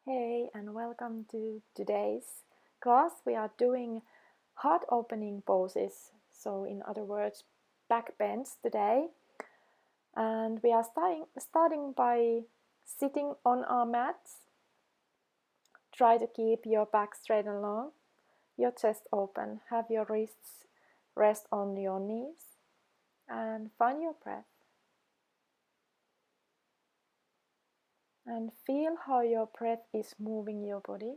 Hey, and welcome to today's class. We are doing heart opening poses, so in other words, backbends today. And we are starting by sitting on our mats. Try to keep your back straight and long, your chest open, have your wrists rest on your knees, and find your breath. And feel how your breath is moving your body.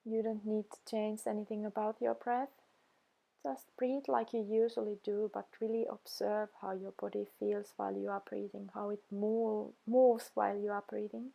You don't need to change anything about your breath. Just breathe like you usually do, but really observe how your body feels while you are breathing, how it moves while you are breathing.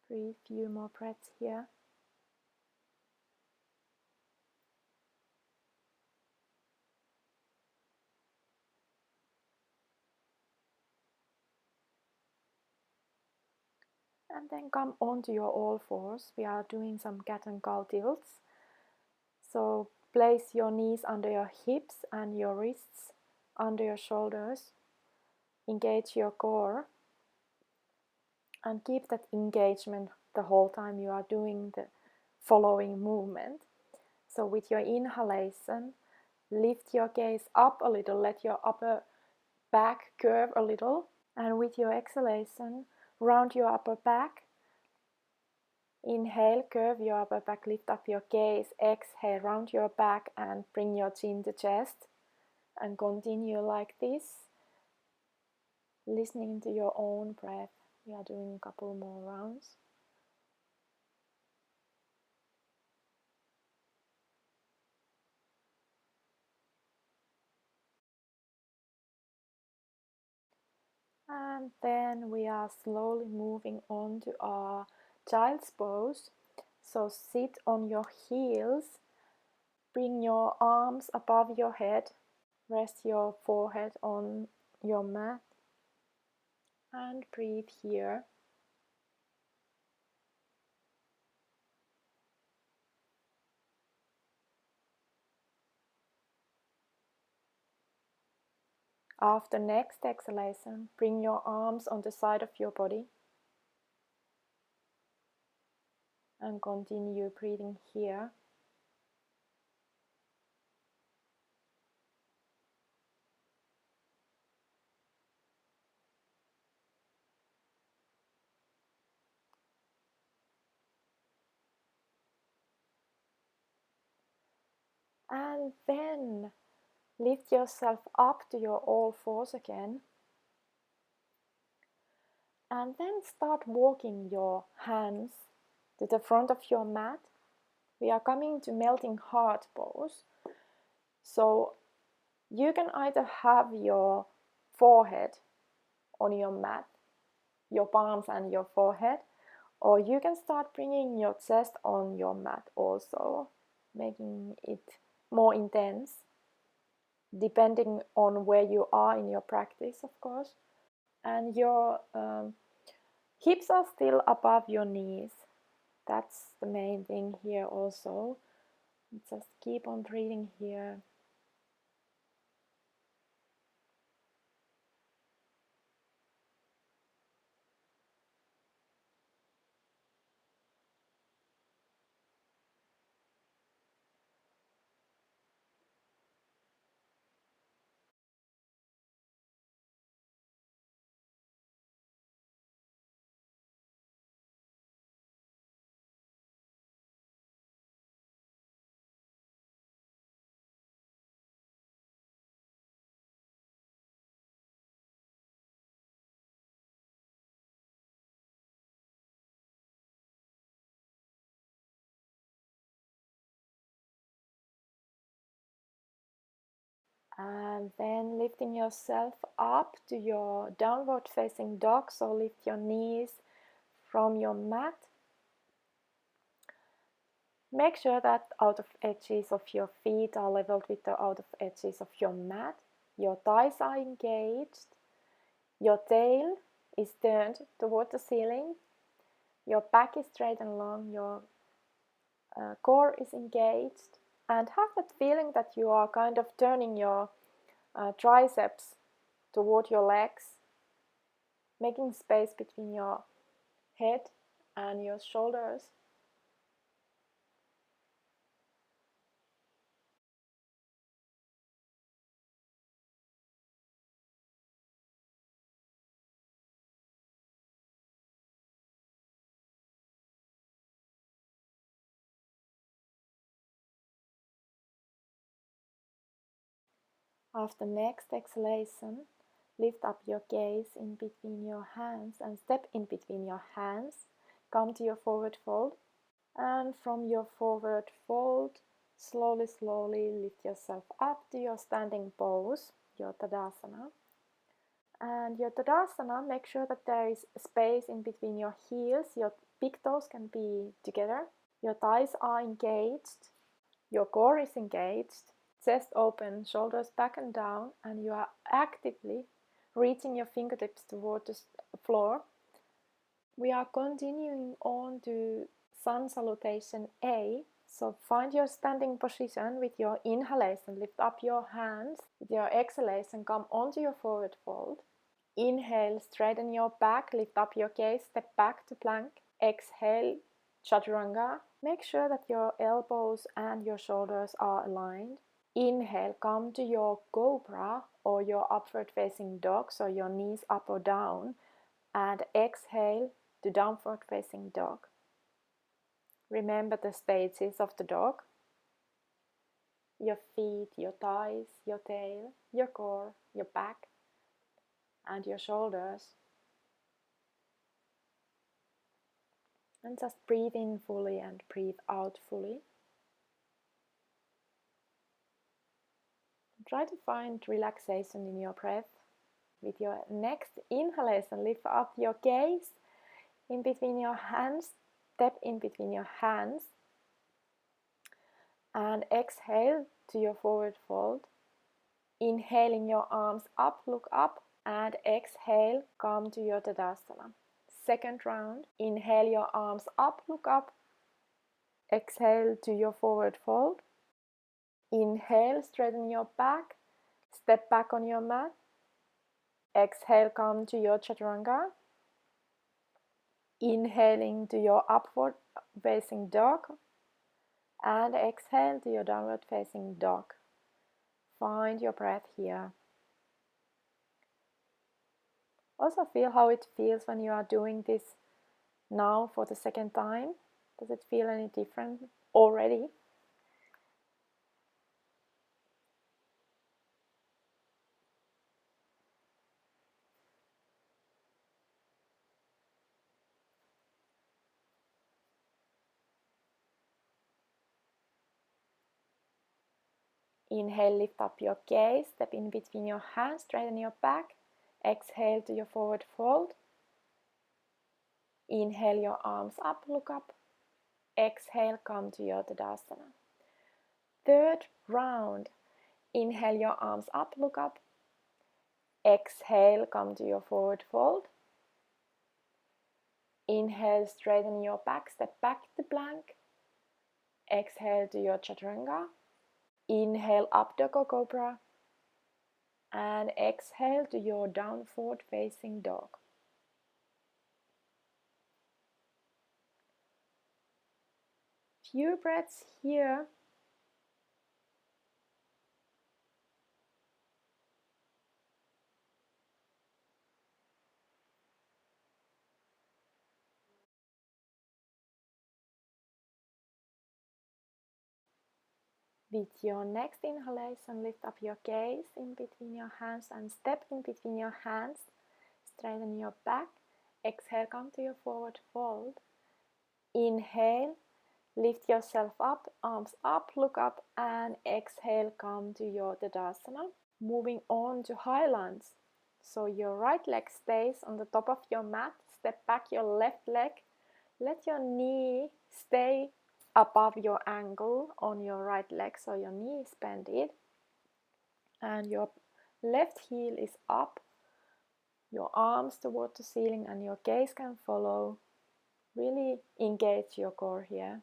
Breathe a few more breaths here. And then come onto your all fours. We are doing some cat and cow tilts. So place your knees under your hips and your wrists under your shoulders. Engage your core and keep that engagement the whole time you are doing the following movement. So with your inhalation, lift your gaze up a little, let your upper back curve a little, and with your exhalation, round your upper back. Inhale, curve your upper back, lift up your gaze. Exhale, round your back and bring your chin to chest. And continue like this, listening to your own breath. We are doing a couple more rounds. And then we are slowly moving on to our child's pose. So sit on your heels, bring your arms above your head, rest your forehead on your mat, and breathe here. After next exhalation, bring your arms on the side of your body and continue breathing here. And then lift yourself up to your all fours again. And then start walking your hands to the front of your mat. We are coming to melting heart pose. So you can either have your forehead on your mat, your palms and your forehead, or you can start bringing your chest on your mat also, making it more intense, depending on where you are in your practice, of course. And your hips are still above your knees. That's the main thing here also. Just keep on breathing here. And then lifting yourself up to your downward facing dog. So lift your knees from your mat. Make sure that outer edges of your feet are leveled with the outer edges of your mat. Your thighs are engaged. Your tail is turned toward the ceiling. Your back is straight and long. Your core is engaged. And have that feeling that you are kind of turning your triceps toward your legs, making space between your head and your shoulders. After next exhalation, lift up your gaze in between your hands and step in between your hands. Come to your forward fold. And from your forward fold, slowly lift yourself up to your standing pose, your Tadasana. And your Tadasana, make sure that there is space in between your heels. Your big toes can be together. Your thighs are engaged. Your core is engaged. Chest open, shoulders back and down, and you are actively reaching your fingertips toward the floor. We are continuing on to Sun Salutation A. So find your standing position with your inhalation. Lift up your hands. With your exhalation, come onto your forward fold. Inhale, straighten your back. Lift up your gaze. Step back to plank. Exhale, chaturanga. Make sure that your elbows and your shoulders are aligned. Inhale, come to your Cobra or your upward facing dog, so your knees up or down. And exhale to downward facing dog. Remember the stages of the dog. Your feet, your thighs, your tail, your core, your back, and your shoulders. And just breathe in fully and breathe out fully. Try to find relaxation in your breath. With your next inhalation, lift up your gaze in between your hands, step in between your hands, and exhale to your forward fold. Inhaling your arms up, look up, and exhale, come to your Tadasana. Second round, inhale your arms up, look up, exhale to your forward fold. Inhale, straighten your back, step back on your mat. Exhale, come to your chaturanga. Inhaling to your upward facing dog, and exhale to your downward facing dog. Find your breath here. Also feel how it feels when you are doing this now for the second time. Does it feel any different already? Inhale, lift up your gaze, step in between your hands, straighten your back. Exhale to your forward fold. Inhale your arms up, look up. Exhale, come to your Tadasana. Third round. Inhale your arms up, look up. Exhale, come to your forward fold. Inhale, straighten your back, step back to plank. Exhale to your chaturanga. Inhale, up dog or cobra. And exhale to your downward facing dog. Few breaths here. With your next inhalation, lift up your gaze in between your hands and step in between your hands. Straighten your back. Exhale, come to your forward fold. Inhale, Lift yourself up, arms up, look up, and exhale, come to your Tadasana. Moving on to high lunge. So your right leg stays on the top of your mat. Step back your left leg. Let your knee stay above your ankle on your right leg, so your knee is bended. And your left heel is up. Your arms toward the ceiling and your gaze can follow. Really engage your core here.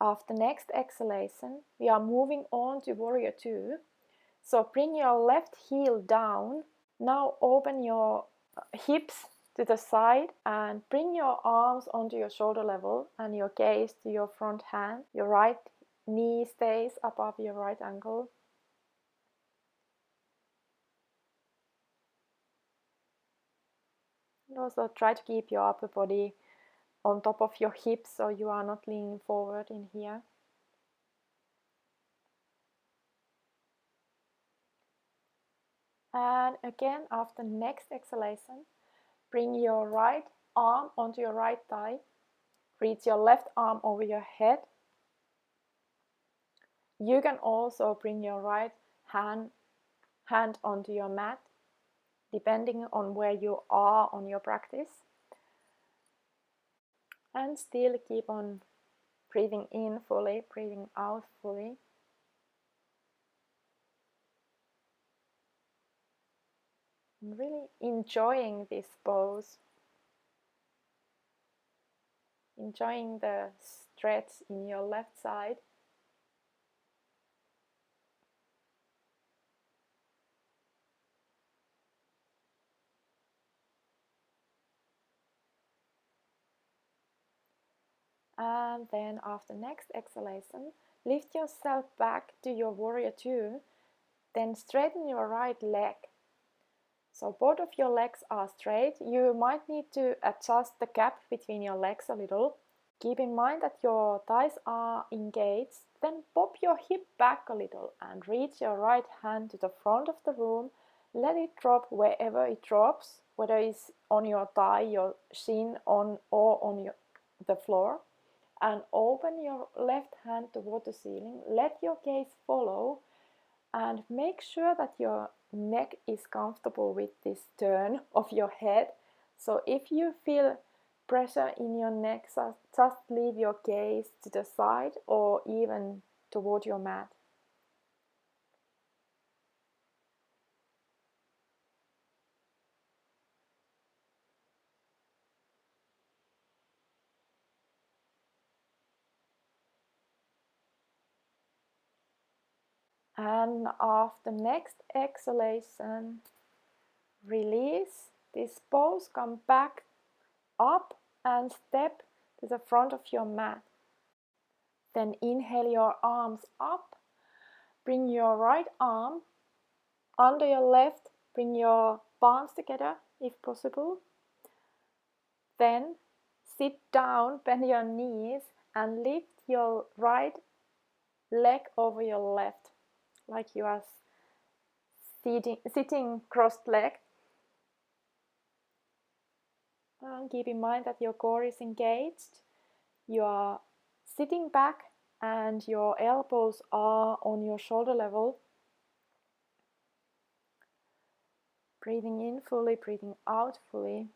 After next exhalation, we are moving on to Warrior 2. So bring your left heel down. Now open your hips to the side and bring your arms onto your shoulder level and your gaze to your front hand. Your right knee stays above your right ankle. And also try to keep your upper body on top of your hips so you are not leaning forward in here. And again, after next exhalation, bring your right arm onto your right thigh. Reach your left arm over your head. You can also bring your right hand onto your mat, depending on where you are on your practice. And still keep on breathing in fully, breathing out fully. And really enjoying this pose. Enjoying the stretch in your left side. And then after next exhalation, lift yourself back to your Warrior 2. Then straighten your right leg. So both of your legs are straight. You might need to adjust the gap between your legs a little. Keep in mind that your thighs are engaged. Then pop your hip back a little and reach your right hand to the front of the room. Let it drop wherever it drops, whether it's on your thigh, your shin, or on the floor. And open your left hand toward the ceiling. Let your gaze follow and make sure that your neck is comfortable with this turn of your head. So if you feel pressure in your neck, just leave your gaze to the side or even toward your mat. And after next exhalation, release this pose, come back up and step to the front of your mat. Then inhale your arms up, bring your right arm under your left, bring your palms together if possible. Then sit down, bend your knees and lift your right leg over your left, like you are sitting cross-legged. And keep in mind that your core is engaged. You are sitting back and your elbows are on your shoulder level. Breathing in fully, breathing out fully.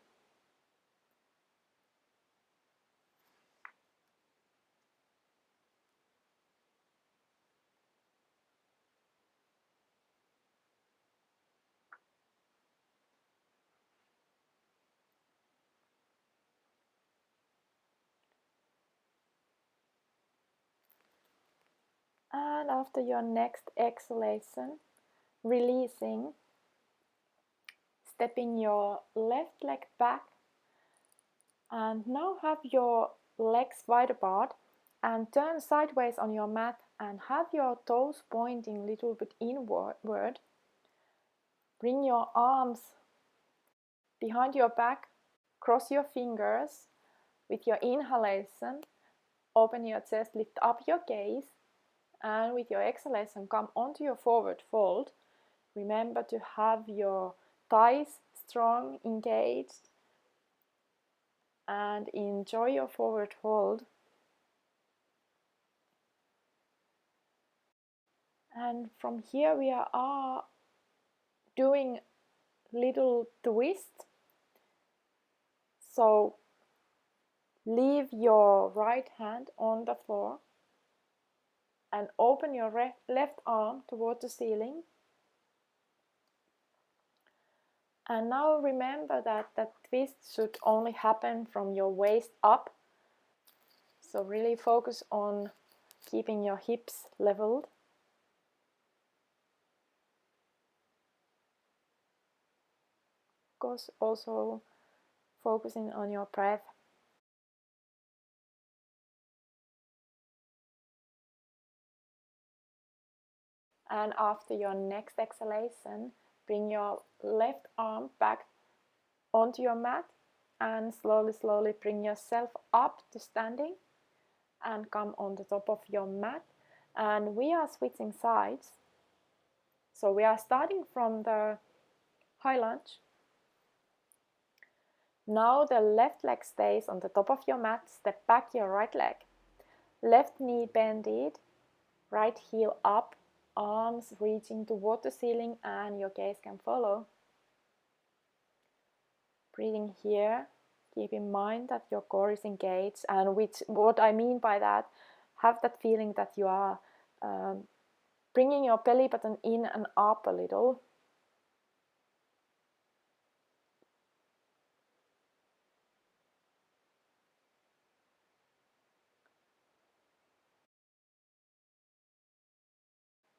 And after your next exhalation, releasing, stepping your left leg back and now have your legs wide apart and turn sideways on your mat and have your toes pointing a little bit inward. Bring your arms behind your back, cross your fingers With your inhalation, open your chest, lift up your gaze, and with your exhalation, come onto your forward fold. Remember to have your thighs strong, engaged, and enjoy your forward fold. And from here we are doing little twist. So leave your right hand on the floor and open your left arm toward the ceiling. And now remember that that twist should only happen from your waist up. So really focus on keeping your hips leveled. Of course, also focusing on your breath. And after your next exhalation, bring your left arm back onto your mat and slowly bring yourself up to standing and come on the top of your mat. And we are switching sides. So we are starting from the high lunge. Now the left leg stays on the top of your mat. Step back your right leg. Left knee bended, right heel up, arms reaching toward the ceiling, and your gaze can follow. Breathing here, keep in mind that your core is engaged, and what I mean by that, have that feeling that you are bringing your belly button in and up a little.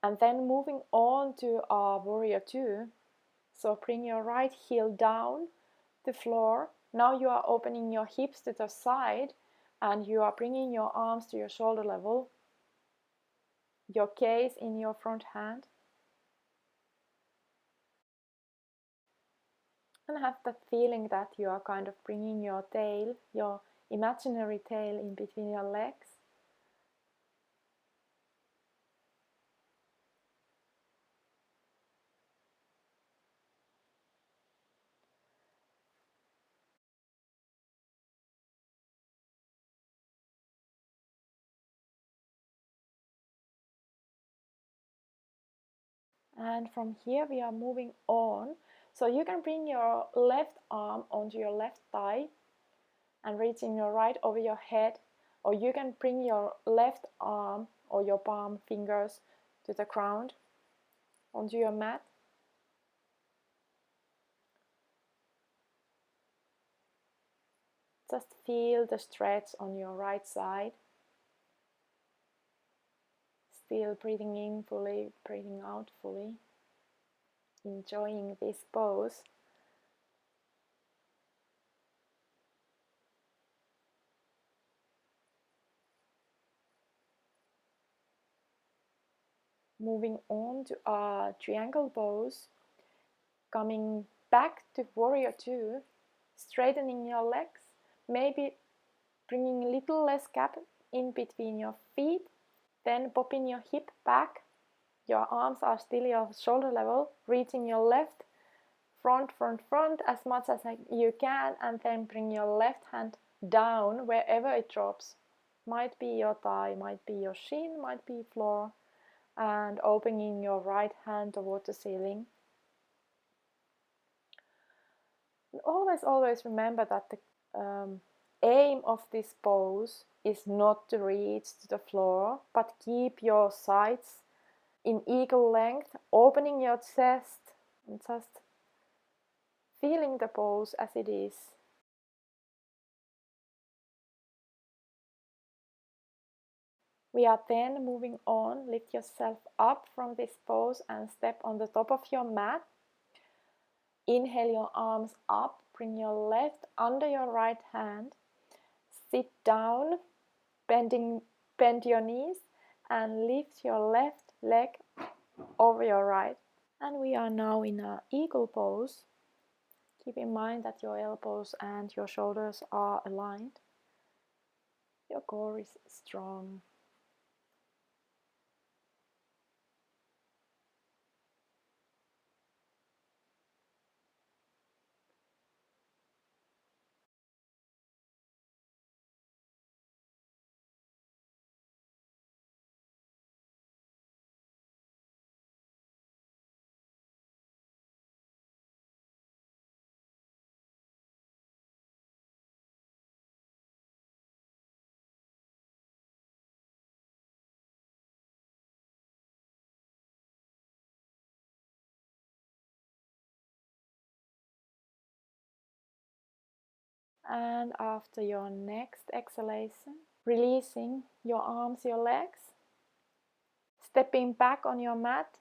And then moving on to our warrior 2. So bring your right heel down the floor. Now you are opening your hips to the side and you are bringing your arms to your shoulder level. Your gaze in your front hand. And have that feeling that you are kind of bringing your tail, your imaginary tail, in between your legs. And from here we are moving on. So you can bring your left arm onto your left thigh and reaching your right over your head, or you can bring your left arm or your palm fingers to the ground onto your mat. Just feel the stretch on your right side. Still breathing in fully, breathing out fully. Enjoying this pose. Moving on to our triangle pose. Coming back to warrior 2. Straightening your legs. Maybe bringing a little less gap in between your feet. Then popping your hip back. Your arms are still your shoulder level. Reaching your left front as much as you can, and then bring your left hand down wherever it drops. Might be your thigh, might be your shin, might be floor, and opening your right hand toward the ceiling. And always remember that the aim of this pose is not to reach to the floor, but keep your sides in equal length, opening your chest and just feeling the pose as it is. We are then moving on. Lift yourself up from this pose and step on the top of your mat. Inhale your arms up, bring your left under your right hand. Sit down, bend your knees and lift your left leg over your right. And we are now in an eagle pose. Keep in mind that your elbows and your shoulders are aligned. Your core is strong. And after your next exhalation, releasing your arms, your legs, stepping back on your mat,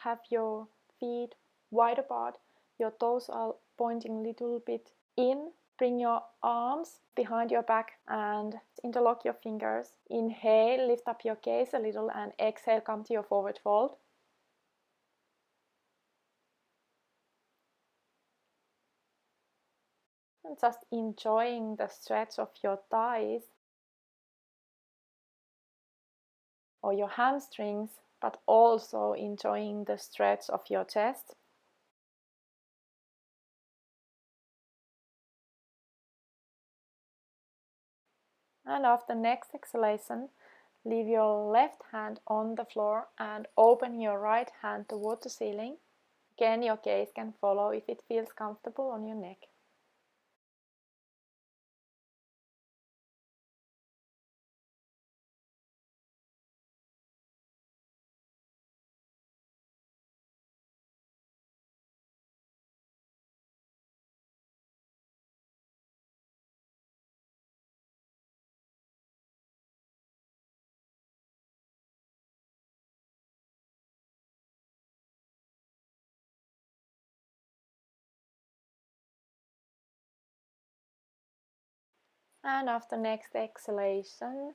have your feet wide apart, your toes are pointing a little bit in. Bring your arms behind your back and interlock your fingers. Inhale, lift up your gaze a little, and exhale, come to your forward fold. And just enjoying the stretch of your thighs or your hamstrings, but also enjoying the stretch of your chest. And after next exhalation, leave your left hand on the floor and open your right hand toward the ceiling. Again, your gaze can follow if it feels comfortable on your neck. And after next exhalation,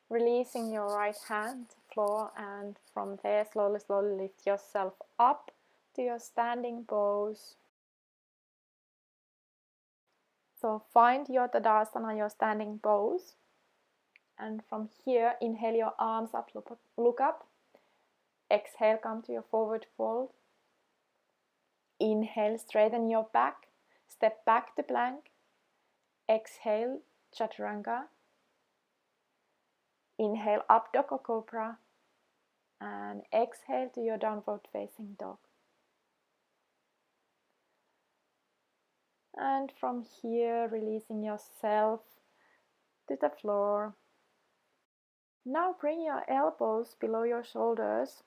releasing your right hand to the floor, and from there slowly lift yourself up to your standing pose. So find your Tadasana, your standing pose, and from here inhale your arms up, look up. Exhale, come to your forward fold. Inhale, straighten your back, step back to plank. Exhale, chaturanga. Inhale, up dog or cobra, and exhale to your downward facing dog. And from here, releasing yourself to the floor. Now bring your elbows below your shoulders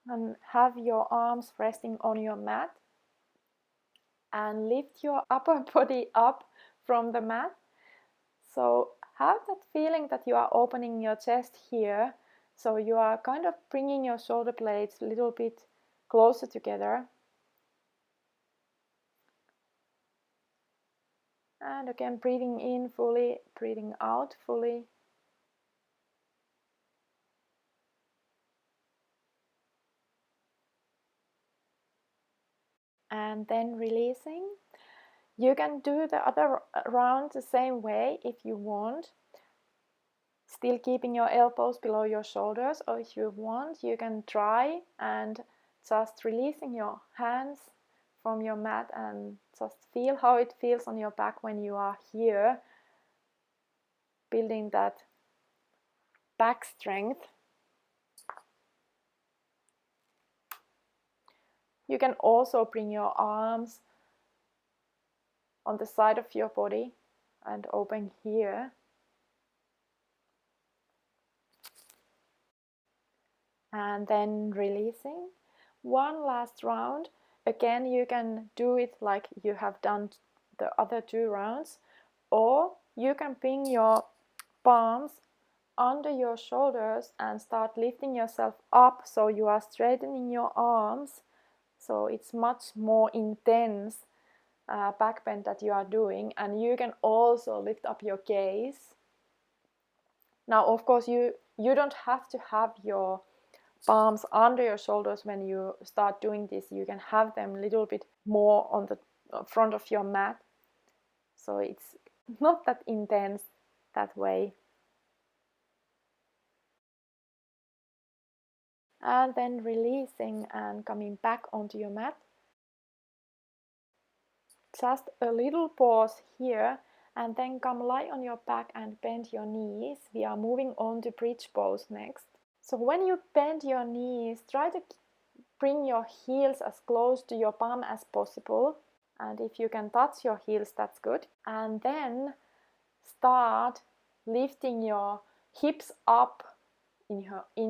and have your arms resting on your mat, and lift your upper body up from the mat. So have that feeling that you are opening your chest here. So you are kind of bringing your shoulder blades a little bit closer together. And again, breathing in fully, breathing out fully. And then releasing. You can do the other round the same way if you want. Still keeping your elbows below your shoulders, or if you want, you can try and just releasing your hands from your mat and just feel how it feels on your back when you are here, building that back strength. You can also bring your arms on the side of your body and open here. And then releasing. One last round. Again, you can do it like you have done the other two rounds, or you can bring your palms under your shoulders and start lifting yourself up, so you are straightening your arms. So it's much more intense back bend that you are doing, and you can also lift up your gaze. Now, of course, you don't have to have your palms under your shoulders when you start doing this. You can have them a little bit more on the front of your mat, so it's not that intense that way. And then releasing and coming back onto your mat. Just a little pause here, and then come lie on your back and bend your knees. We are moving on to bridge pose next. So when you bend your knees, try to bring your heels as close to your palm as possible. And if you can touch your heels, that's good. And then start lifting your hips up in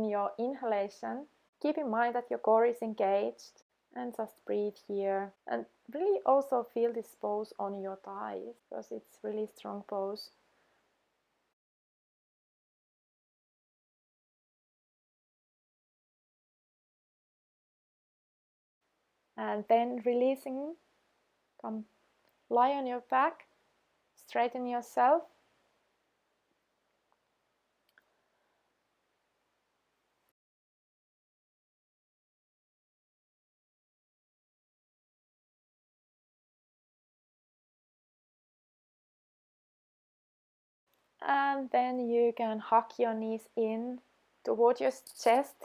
your inhalation. Keep in mind that your core is engaged, and just breathe here. And really also feel this pose on your thighs, because it's really strong pose. And then releasing, come lie on your back, straighten yourself. And then you can hug your knees in toward your chest,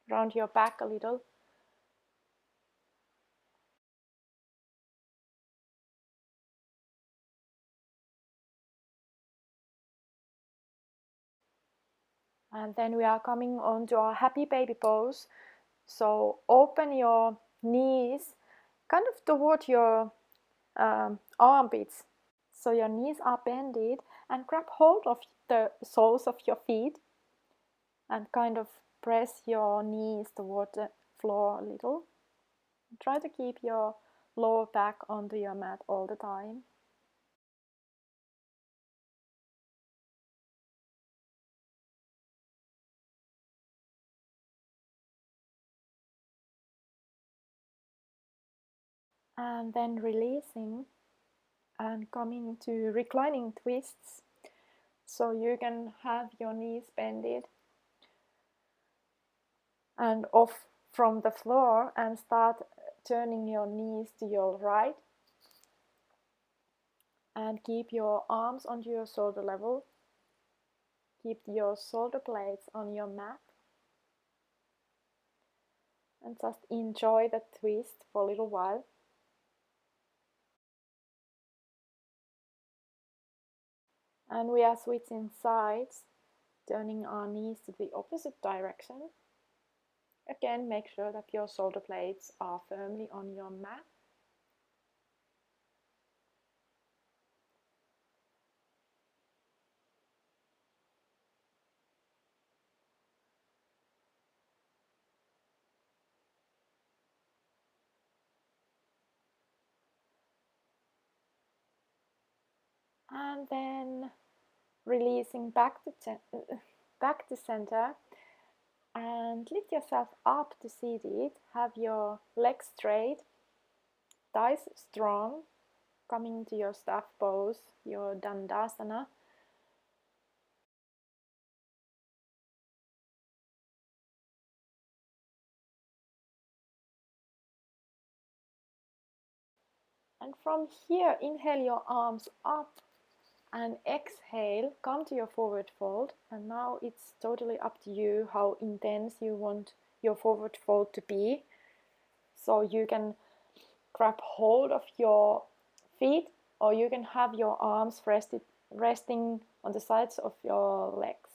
round your back a little. And then we are coming on to our happy baby pose. So open your knees kind of toward your armpits. So your knees are bended, and grab hold of the soles of your feet and kind of press your knees toward the floor a little. Try to keep your lower back onto your mat all the time. And then releasing and coming to reclining twists. So you can have your knees bended and off from the floor, and start turning your knees to your right. And keep your arms onto your shoulder level. Keep your shoulder blades on your mat. And just enjoy the twist for a little while. And we are switching sides, turning our knees to the opposite direction. Again, make sure that your shoulder blades are firmly on your mat. And then releasing back to center, and lift yourself up to seated. Have your legs straight, thighs strong, coming to your staff pose, your Tadasana. And from here, inhale your arms up, and exhale, come to your forward fold. And now it's totally up to you how intense you want your forward fold to be. So you can grab hold of your feet, or you can have your arms resting on the sides of your legs.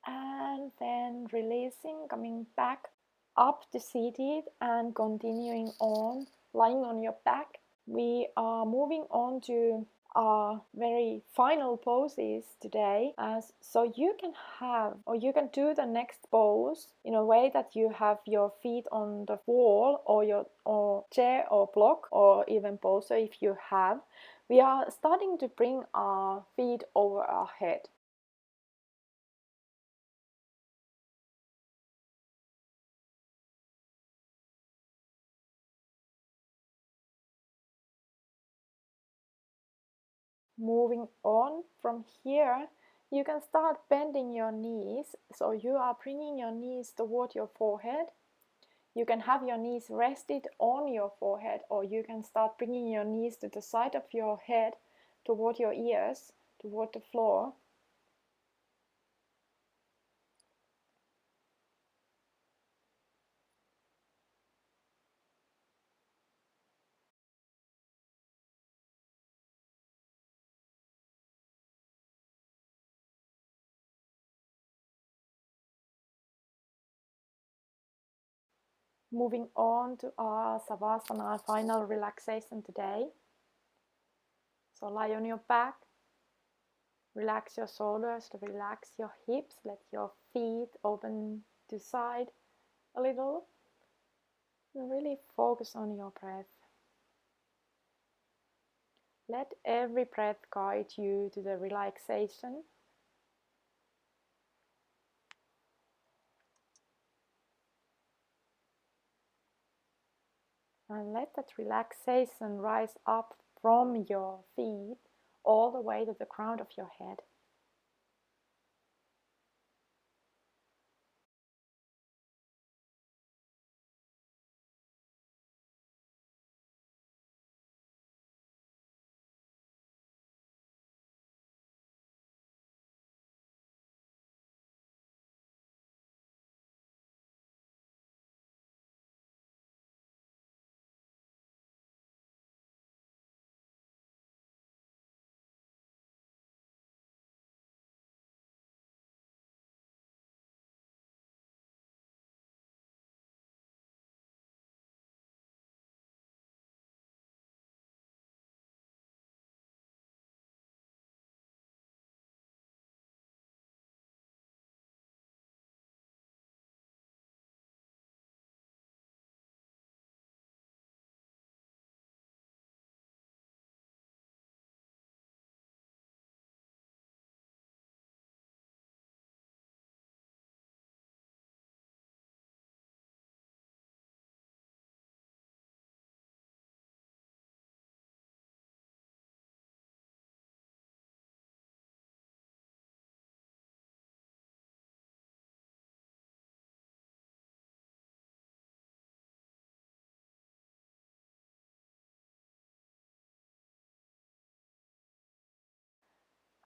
And then releasing, coming back up to seated, and continuing on lying on your back. We are moving on to our very final poses today, so you can have, or you can do the next pose in a way that you have your feet on the wall, or chair or block, or even bolster if you have. We are starting to bring our feet over our head. Moving on from here, you can start bending your knees. So you are bringing your knees toward your forehead. You can have your knees rested on your forehead, or you can start bringing your knees to the side of your head, toward your ears, toward the floor. Moving on to our Savasana, final relaxation today. So lie on your back, relax your shoulders, relax your hips, let your feet open to side a little, and really focus on your breath. Let every breath guide you to the relaxation. And let that relaxation rise up from your feet all the way to the crown of your head.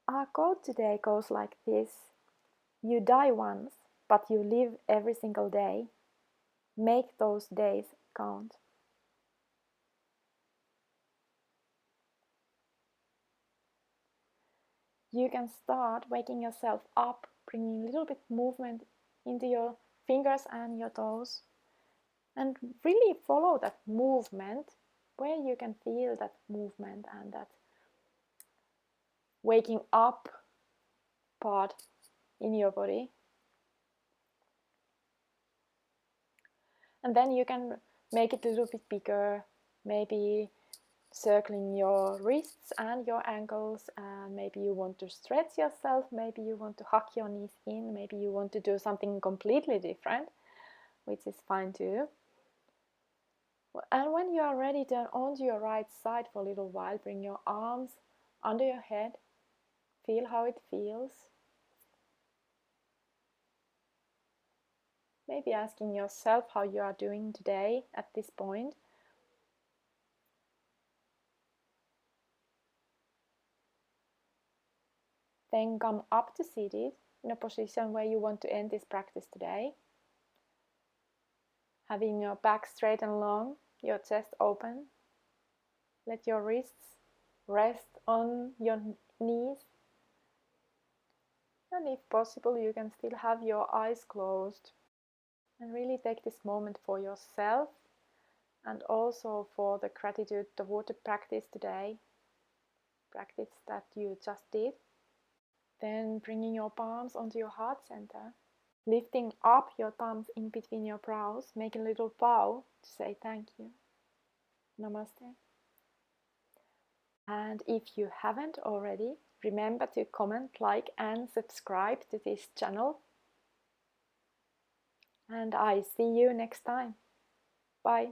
Our quote today goes like this: you die once, but you live every single day. Make those days count. You can start waking yourself up, bringing a little bit movement into your fingers and your toes, and really follow that movement where you can feel that movement and that waking up part in your body. And then you can make it a little bit bigger, maybe circling your wrists and your ankles, and maybe you want to stretch yourself, maybe you want to hug your knees in, maybe you want to do something completely different, which is fine too. And when you are ready, turn onto your right side for a little while. Bring your arms under your head. Feel how it feels. Maybe asking yourself how you are doing today at this point. Then come up to seated in a position where you want to end this practice today. Having your back straight and long, your chest open. Let your wrists rest on your knees. And if possible, you can still have your eyes closed. And really take this moment for yourself and also for the gratitude toward the practice today, practice that you just did. Then bringing your palms onto your heart center, lifting up your thumbs in between your brows, make a little bow to say thank you. Namaste. And if you haven't already, remember to comment, like and subscribe to this channel. And I see you next time. Bye.